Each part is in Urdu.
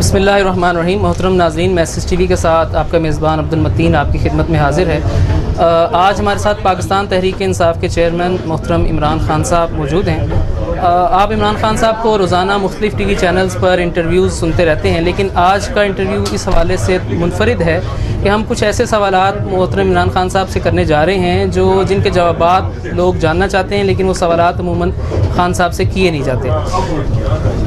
بسم اللہ الرحمن الرحیم. محترم ناظرین، میں ایس ٹی وی کے ساتھ آپ کا میزبان عبدالمتین آپ کی خدمت میں حاضر ہے. آج ہمارے ساتھ پاکستان تحریک انصاف کے چیئرمین محترم عمران خان صاحب موجود ہیں. آپ عمران خان صاحب کو روزانہ مختلف ٹی وی چینلز پر انٹرویوز سنتے رہتے ہیں، لیکن آج کا انٹرویو اس حوالے سے منفرد ہے کہ ہم کچھ ایسے سوالات محترم عمران خان صاحب سے کرنے جا رہے ہیں جن کے جوابات لوگ جاننا چاہتے ہیں، لیکن وہ سوالات عموماً خان صاحب سے کیے نہیں جاتے.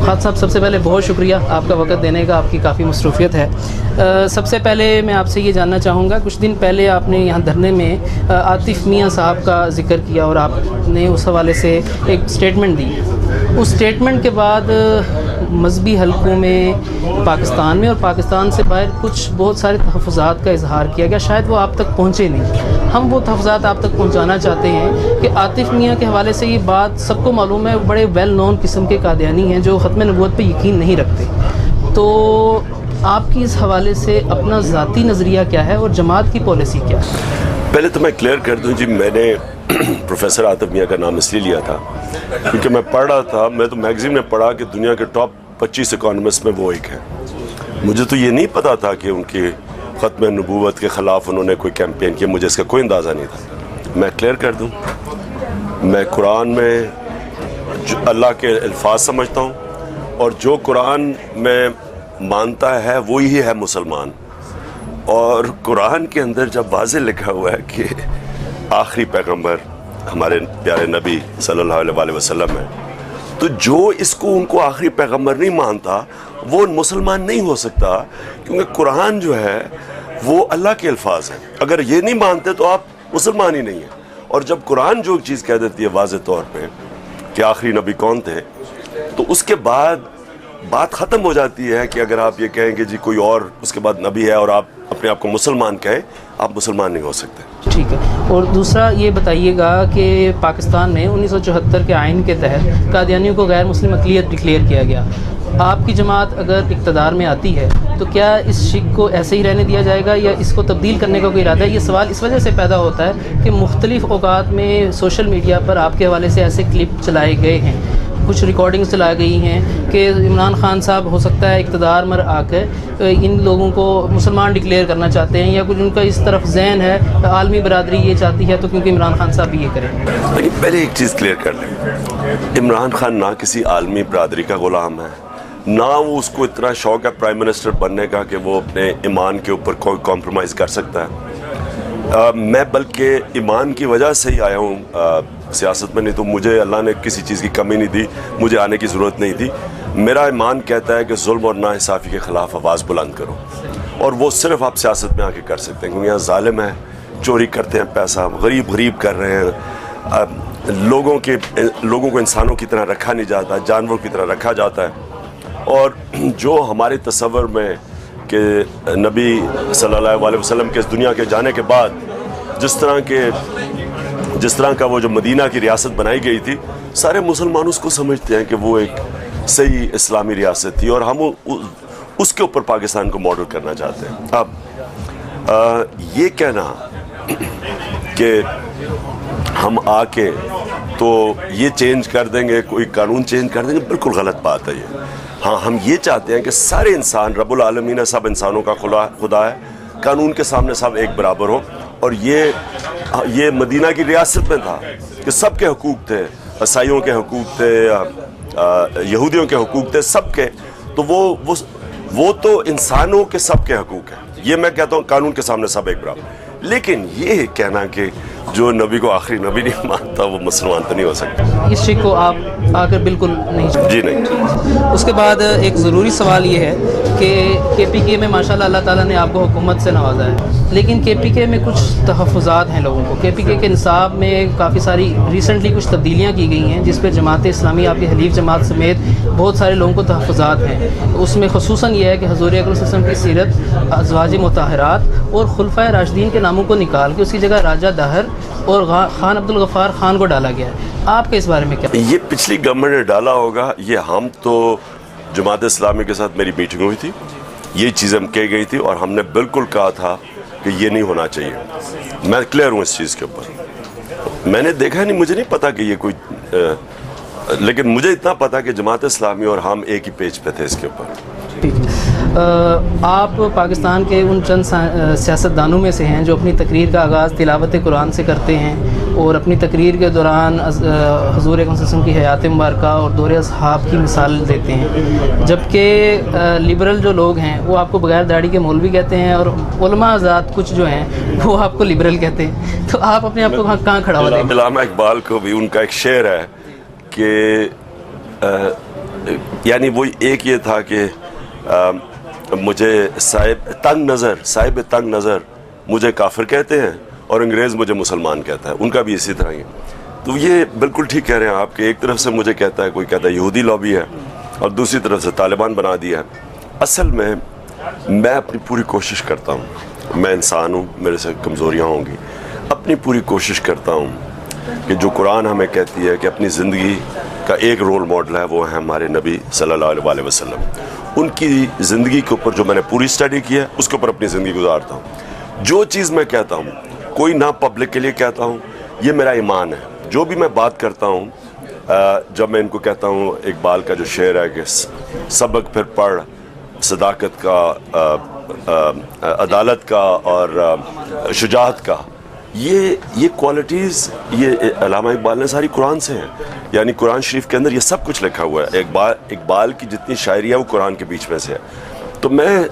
خان صاحب، سب سے پہلے بہت شکریہ آپ کا وقت دینے کا، آپ کی کافی مصروفیت ہے. سب سے پہلے میں آپ سے یہ جاننا چاہوں گا، کچھ دن پہلے آپ نے یہاں دھرنے میں عاطف میاں صاحب کا ذکر کیا اور آپ نے اس حوالے سے ایک اسٹیٹمنٹ دی. اس اسٹیٹمنٹ کے بعد مذہبی حلقوں میں پاکستان میں اور پاکستان سے باہر کچھ بہت سارے تحفظات کا اظہار کیا گیا. شاید وہ آپ تک پہنچے نہیں. ہم وہ تحفظات آپ تک پہنچانا چاہتے ہیں کہ عاطف میاں کے حوالے سے یہ بات سب کو معلوم ہے، بڑے ویل نون قسم کے قادیانی ہیں جو ختم نبوت پہ یقین نہیں رکھتے. تو آپ کی اس حوالے سے اپنا ذاتی نظریہ کیا ہے اور جماعت کی پالیسی کیا ہے؟ پہلے تو میں کلیئر کر دوں جی، میں نے پروفیسر عاطف میاں کا نام اس لیے لیا تھا کیونکہ میں پڑھ رہا تھا، میں تو میگزین میں پڑھا کہ دنیا کے ٹاپ 25 اکانومسٹ میں وہ ایک ہیں. مجھے تو یہ نہیں پتا تھا کہ ان کی ختم نبوت کے خلاف انہوں نے کوئی کیمپین کیا، مجھے اس کا کوئی اندازہ نہیں تھا. میں کلیئر کر دوں، میں قرآن میں اللہ کے الفاظ سمجھتا ہوں اور جو قرآن میں مانتا ہے وہی ہے مسلمان. اور قرآن کے اندر جب واضح لکھا ہوا ہے کہ آخری پیغمبر ہمارے پیارے نبی صلی اللہ علیہ وسلم ہے، تو جو اس کو ان کو آخری پیغمبر نہیں مانتا وہ مسلمان نہیں ہو سکتا، کیونکہ قرآن جو ہے وہ اللہ کے الفاظ ہیں. اگر یہ نہیں مانتے تو آپ مسلمان ہی نہیں ہیں. اور جب قرآن جو چیز کہہ دیتی ہے واضح طور پہ کہ آخری نبی کون تھے، تو اس کے بعد بات ختم ہو جاتی ہے کہ اگر آپ یہ کہیں کہ جی کوئی اور اس کے بعد نبی ہے اور آپ اپنے آپ کو مسلمان کہیں، آپ مسلمان نہیں ہو سکتے. ٹھیک ہے. اور دوسرا یہ بتائیے گا کہ پاکستان میں 1974 کے آئین کے تحت قادیانیوں کو غیر مسلم اقلیت ڈکلیئر کیا گیا. آپ کی جماعت اگر اقتدار میں آتی ہے تو کیا اس شک کو ایسے ہی رہنے دیا جائے گا یا اس کو تبدیل کرنے کا کوئی ارادہ ہے؟ یہ سوال اس وجہ سے پیدا ہوتا ہے کہ مختلف اوقات میں سوشل میڈیا پر آپ کے حوالے سے ایسے کلپ چلائے گئے ہیں، کچھ ریکارڈنگز چلائی گئی ہیں کہ عمران خان صاحب ہو سکتا ہے اقتدار میں آ کے ان لوگوں کو مسلمان ڈکلیئر کرنا چاہتے ہیں، یا کچھ ان کا اس طرف ذہن ہے عالمی برادری یہ چاہتی ہے تو کیونکہ عمران خان صاحب بھی یہ کریں. لیکن پہلے ایک چیز کلیئر کر لیں، عمران خان نہ کسی عالمی برادری کا غلام ہے، نہ وہ اس کو اتنا شوق ہے پرائم منسٹر بننے کا کہ وہ اپنے ایمان کے اوپر کوئی کمپرومائز کر سکتا ہے. میں بلکہ ایمان کی وجہ سے ہی آیا ہوں سیاست میں، نہیں تو مجھے اللہ نے کسی چیز کی کمی نہیں دی، مجھے آنے کی ضرورت نہیں تھی. میرا ایمان کہتا ہے کہ ظلم اور ناانصافی کے خلاف آواز بلند کرو، اور وہ صرف آپ سیاست میں آ کے کر سکتے ہیں، کیونکہ یہاں ظالم ہیں، چوری کرتے ہیں پیسہ، غریب کر رہے ہیں، لوگوں کو انسانوں کی طرح رکھا نہیں جاتا، جانوروں کی طرح رکھا جاتا ہے. اور جو ہمارے تصور میں کہ نبی صلی اللہ علیہ وسلم کے اس دنیا کے جانے کے بعد جس طرح کا وہ جو مدینہ کی ریاست بنائی گئی تھی، سارے مسلمان اس کو سمجھتے ہیں کہ وہ ایک صحیح اسلامی ریاست تھی، اور ہم اس کے اوپر پاکستان کو ماڈل کرنا چاہتے ہیں. اب یہ کہنا کہ ہم آ کے تو یہ چینج کر دیں گے، کوئی قانون چینج کر دیں گے، بالکل غلط بات ہے یہ. ہاں، ہم یہ چاہتے ہیں کہ سارے انسان، رب العالمین ہے، سب انسانوں کا خدا ہے، قانون کے سامنے سب ایک برابر ہو. اور یہ مدینہ کی ریاست میں تھا کہ سب کے حقوق تھے، عیسائیوں کے حقوق تھے، یہودیوں کے حقوق تھے، سب کے. تو وہ تو انسانوں کے سب کے حقوق ہیں. یہ میں کہتا ہوں قانون کے سامنے سب ایک برابر. لیکن یہ کہنا کہ جو نبی کو آخری نبی نہیں مانتا وہ مسلمان تو نہیں ہو سکتا. اس شک کو آپ آ کر بالکل نہیں چاہتے؟ جی نہیں. اس کے بعد ایک ضروری سوال یہ ہے کہ کے پی کے میں ماشاءاللہ اللہ تعالیٰ نے آپ کو حکومت سے نوازا ہے، لیکن کے پی کے میں کچھ تحفظات ہیں لوگوں کو. کے پی کے نصاب میں کافی ساری ریسنٹلی کچھ تبدیلیاں کی گئی ہیں جس پہ جماعت اسلامی، آپ کی حلیف جماعت سمیت بہت سارے لوگوں کو تحفظات ہیں. اس میں خصوصاً یہ ہے کہ حضور اکرم صلی اللہ علیہ وسلم کی سیرت، ازواج مطہرات اور خلفائے راشدین کے ناموں کو نکال کے اس کی جگہ راجہ دہر اور خان عبدالغفار خان کو ڈالا گیا ہے. آپ کے اس بارے میں کیا؟ یہ پچھلی گورنمنٹ نے ڈالا ہوگا. یہ ہم تو جماعت اسلامی کے ساتھ میری میٹنگ ہوئی تھی، یہ چیزیں کہی گئی تھی اور ہم نے بالکل کہا تھا کہ یہ نہیں ہونا چاہیے. میں کلیئر ہوں اس چیز کے اوپر. میں نے دیکھا نہیں، مجھے نہیں پتا کہ یہ کوئی لیکن مجھے اتنا پتا کہ جماعت اسلامی اور ہم ایک ہی پیج پہ تھے اس کے اوپر. آپ پاکستان کے ان چند سیاستدانوں میں سے ہیں جو اپنی تقریر کا آغاز تلاوت قرآن سے کرتے ہیں اور اپنی تقریر کے دوران حضور اکرم صلی اللہ علیہ وسلم کی حیات مبارکہ اور دور اصحاب کی مثال دیتے ہیں، جبکہ لبرل جو لوگ ہیں وہ آپ کو بغیر داڑھی کے مولوی کہتے ہیں، اور علماء حضرات کچھ جو ہیں وہ آپ کو لبرل کہتے ہیں. تو آپ اپنے آپ کو کہاں کھڑا ہوتے ہیں؟ علامہ اقبال کو بھی ان کا ایک شعر ہے کہ یعنی وہ ایک یہ تھا کہ مجھے صاحب تنگ نظر مجھے کافر کہتے ہیں اور انگریز مجھے مسلمان کہتا ہے. ان کا بھی اسی طرح ہی. تو یہ بالکل ٹھیک کہہ رہے ہیں آپ کہ ایک طرف سے مجھے کہتا ہے، کوئی کہتا ہے یہودی لابی ہے، اور دوسری طرف سے طالبان بنا دیا ہے. اصل میں اپنی پوری کوشش کرتا ہوں، میں انسان ہوں، میرے سے کمزوریاں ہوں گی، اپنی پوری کوشش کرتا ہوں کہ جو قرآن ہمیں کہتی ہے کہ اپنی زندگی کا ایک رول ماڈل ہے وہ ہے ہمارے نبی صلی اللہ علیہ وسلم. ان کی زندگی کے اوپر جو میں نے پوری اسٹڈی کی ہے اس کے اوپر اپنی زندگی گزارتا ہوں. جو چیز میں کہتا ہوں کوئی نہ پبلک کے لیے کہتا ہوں، یہ میرا ایمان ہے. جو بھی میں بات کرتا ہوں، جب میں ان کو کہتا ہوں، اقبال کا جو شعر ہے کہ سبق پھر پڑھ صداقت کا، عدالت کا اور شجاعت کا، یہ کوالٹیز یہ علامہ اقبال نے ساری قرآن سے ہیں. یعنی قرآن شریف کے اندر یہ سب کچھ لکھا ہوا ہے. اقبال کی جتنی شاعری ہے وہ قرآن کے بیچ میں سے ہے. تو میں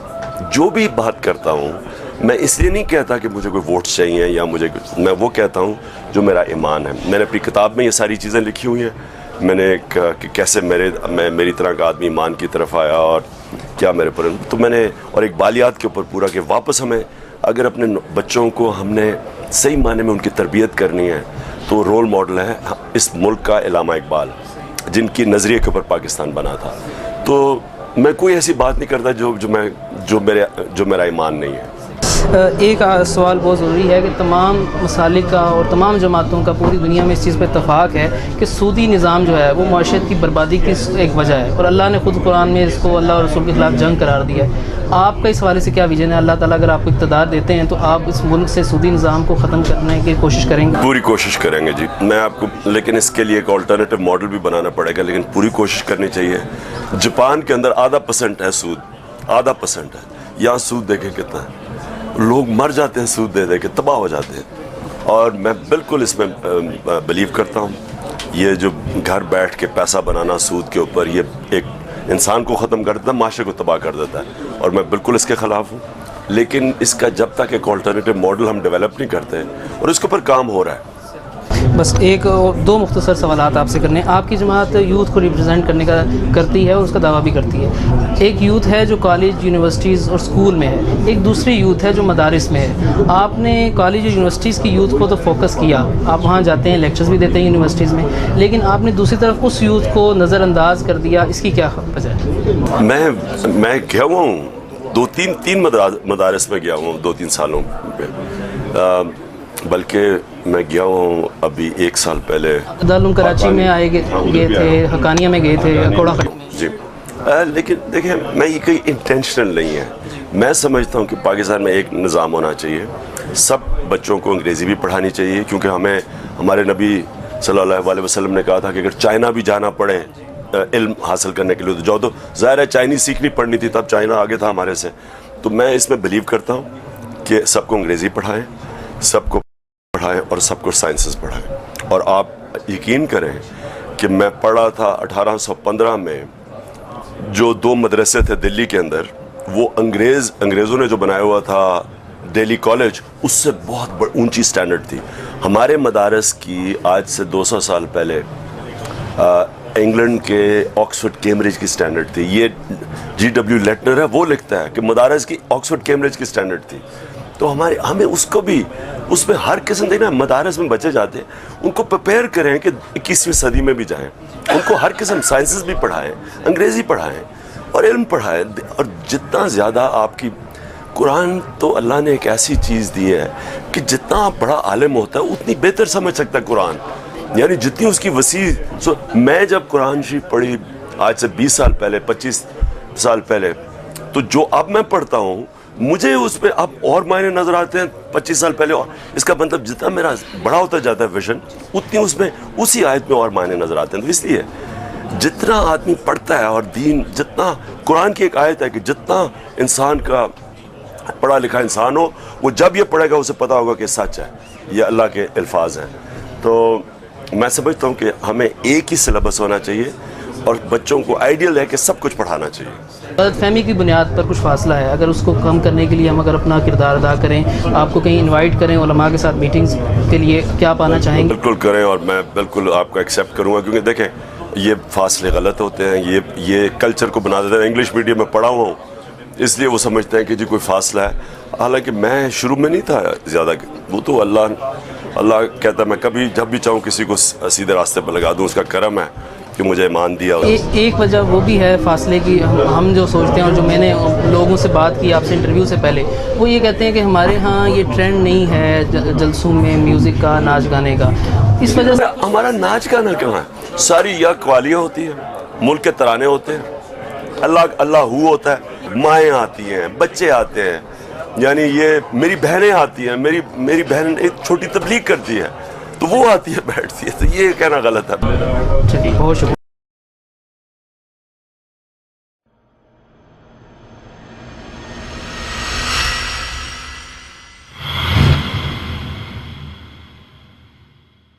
جو بھی بات کرتا ہوں میں اس لیے نہیں کہتا کہ مجھے کوئی ووٹس چاہیے یا میں وہ کہتا ہوں جو میرا ایمان ہے. میں نے اپنی کتاب میں یہ ساری چیزیں لکھی ہوئی ہیں. میں نے کہ کیسے میں میری طرح کا آدمی ایمان کی طرف آیا اور کیا میرے پر، تو میں نے اور اقبالیات کے اوپر پورا کہ واپس ہمیں اگر اپنے بچوں کو ہم نے صحیح معنی میں ان کی تربیت کرنی ہے تو رول ماڈل ہے اس ملک کا علامہ اقبال، جن کی نظریے کے اوپر پاکستان بنا تھا. تو میں کوئی ایسی بات نہیں کرتا جو میرا ایمان نہیں ہے. ایک سوال بہت ضروری ہے کہ تمام مسالک کا اور تمام جماعتوں کا پوری دنیا میں اس چیز پہ اتفاق ہے کہ سودی نظام جو ہے وہ معاشرت کی بربادی کی ایک وجہ ہے، اور اللہ نے خود قرآن میں اس کو اللہ اور رسول کے خلاف جنگ قرار دیا ہے. آپ کا اس حوالے سے کیا ویژن ہے؟ اللہ تعالیٰ اگر آپ کو اقتدار دیتے ہیں تو آپ اس ملک سے سودی نظام کو ختم کرنے کی کوشش کریں گے؟ پوری کوشش کریں گے جی. میں آپ کو، لیکن اس کے لیے ایک آلٹرنیٹیو ماڈل بھی بنانا پڑے گا، لیکن پوری کوشش کرنی چاہیے. جاپان کے اندر 0.5% ہے سود، 0.5% ہے. یہاں سود دیکھیں کتنا ہے، لوگ مر جاتے ہیں سود دے کے، تباہ ہو جاتے ہیں. اور میں بالکل اس میں بلیو کرتا ہوں. یہ جو گھر بیٹھ کے پیسہ بنانا سود کے اوپر، یہ ایک انسان کو ختم کر دیتا ہے، معاشرے کو تباہ کر دیتا ہے، اور میں بالکل اس کے خلاف ہوں. لیکن اس کا جب تک ایک آلٹرنیٹیو ماڈل ہم ڈیولپ نہیں کرتے، اور اس کے اوپر کام ہو رہا ہے. بس دو مختصر سوالات آپ سے کرنے ہیں. آپ کی جماعت یوتھ کو ریپرزینٹ کرتی ہے اور اس کا دعویٰ بھی کرتی ہے. ایک یوتھ ہے جو کالج، یونیورسٹیز اور اسکول میں ہے، ایک دوسری یوتھ ہے جو مدارس میں ہے. آپ نے کالج اور یونیورسٹیز کی یوتھ کو تو فوکس کیا، آپ وہاں جاتے ہیں، لیکچرز بھی دیتے ہیں یونیورسٹیز میں، لیکن آپ نے دوسری طرف اس یوتھ کو نظر انداز کر دیا. اس کی کیا وجہ ہے؟ میں گیا ہوا ہوں تین مدارس میں گیا ہوں 2-3 سالوں پہ، بلکہ میں گیا ہوں ابھی 1 سال پہلے دارالعلوم کراچی میں گئے تھے، حقانیہ میں گئے تھے، کوڑا جی. لیکن دیکھیں، میں یہ کوئی انٹینشنل نہیں ہے. میں سمجھتا ہوں کہ پاکستان میں ایک نظام ہونا چاہیے. سب بچوں کو انگریزی بھی پڑھانی چاہیے، کیونکہ ہمارے نبی صلی اللہ علیہ وسلم نے کہا تھا کہ اگر چائنا بھی جانا پڑے علم حاصل کرنے کے لیے تو جاؤ. تو ظاہر ہے چائنیز سیکھنی پڑنی تھی، تب چائنا آگے تھا ہمارے سے. تو میں اس میں بلیو کرتا ہوں کہ سب کو انگریزی پڑھائیں، سب کو پڑھائیں اور سب کو سائنسز پڑھائیں. اور آپ یقین کریں کہ میں پڑھا تھا 1815 میں جو 2 مدرسے تھے دلی کے اندر، وہ انگریزوں نے جو بنایا ہوا تھا دہلی کالج، اس سے بہت اونچی سٹینڈرڈ تھی. ہمارے مدارس کی آج سے 200 سال پہلے انگلینڈ کے آکسفورڈ کیمبرج کی سٹینڈرڈ تھی. یہ G.W. لیٹنر ہے، وہ لکھتا ہے کہ مدارس کی آکسفورڈ کیمبرج کی سٹینڈرڈ تھی. تو ہمیں اس کو بھی، اس میں ہر قسم دیکھنا، مدارس میں بچے جاتے ہیں، ان کو پریپیئر کریں کہ 21ویں صدی میں بھی جائیں. ان کو ہر قسم سائنسز بھی پڑھائیں، انگریزی پڑھائیں اور علم پڑھائیں. اور جتنا زیادہ آپ کی قرآن تو اللہ نے ایک ایسی چیز دی ہے کہ جتنا بڑا عالم ہوتا ہے اتنی بہتر سمجھ سکتا ہے قرآن. یعنی جتنی اس کی وسیع. میں جب قرآن شریف پڑھی آج سے 20 سال پہلے، 25 سال پہلے، تو جو اب میں پڑھتا ہوں مجھے اس پہ اب اور معنی نظر آتے ہیں 25 سال پہلے. اور اس کا مطلب جتنا میرا بڑا ہوتا جاتا ہے ویژن، اتنی اس میں اسی آیت میں اور معنی نظر آتے ہیں. تو اس لیے جتنا آدمی پڑھتا ہے اور دین جتنا، قرآن کی ایک آیت ہے کہ جتنا انسان کا پڑھا لکھا انسان ہو، وہ جب یہ پڑھے گا اسے پتا ہوگا کہ سچ ہے، یہ اللہ کے الفاظ ہیں. تو میں سمجھتا ہوں کہ ہمیں ایک ہی سلیبس ہونا چاہیے اور بچوں کو آئیڈیل ہے کہ سب کچھ پڑھانا چاہیے. غلط فہمی کی بنیاد پر کچھ فاصلہ ہے، اگر اس کو کم کرنے کے لیے ہم اگر اپنا کردار ادا کریں، آپ کو کہیں انوائٹ کریں علماء کے ساتھ میٹنگز کے لیے، کیا پانا چاہیں گے؟ بالکل کریں، اور میں بالکل آپ کو ایکسیپٹ کروں گا، کیونکہ دیکھیں یہ فاصلے غلط ہوتے ہیں، یہ کلچر کو بنا دیتے ہیں. انگلش میڈیم میں پڑھا ہوا ہوں اس لیے وہ سمجھتے ہیں کہ جی کوئی فاصلہ ہے، حالانکہ میں شروع میں نہیں تھا زیادہ، وہ تو اللہ کہتا ہے میں کبھی جب بھی چاہوں کسی کو سیدھے راستے پر لگا دوں، اس کا کرم ہے کہ مجھے ایمان دیا. ایک وجہ وہ بھی ہے فاصلے کی، ہم جو سوچتے ہیں اور جو میں نے لوگوں سے بات کی آپ سے انٹرویو سے پہلے، وہ یہ کہتے ہیں کہ ہمارے ہاں یہ ٹرینڈ نہیں ہے جلسوں میں میوزک کا، ناچ گانے کا. اس وجہ سے ہمارا ناچ گانا کیوں ہے؟ ساری یا قوالیاں ہوتی ہیں، ملک کے ترانے ہوتے ہیں، اللہ ہو ہوتا ہے، مائیں آتی ہیں، بچے آتے ہیں، یعنی یہ میری بہنیں آتی ہیں، میری بہن ایک چھوٹی تبلیغ کرتی ہے تو وہ آتی ہے بیٹھتی ہے، تو یہ کہنا غلط ہے. چلیے بہت شکریہ.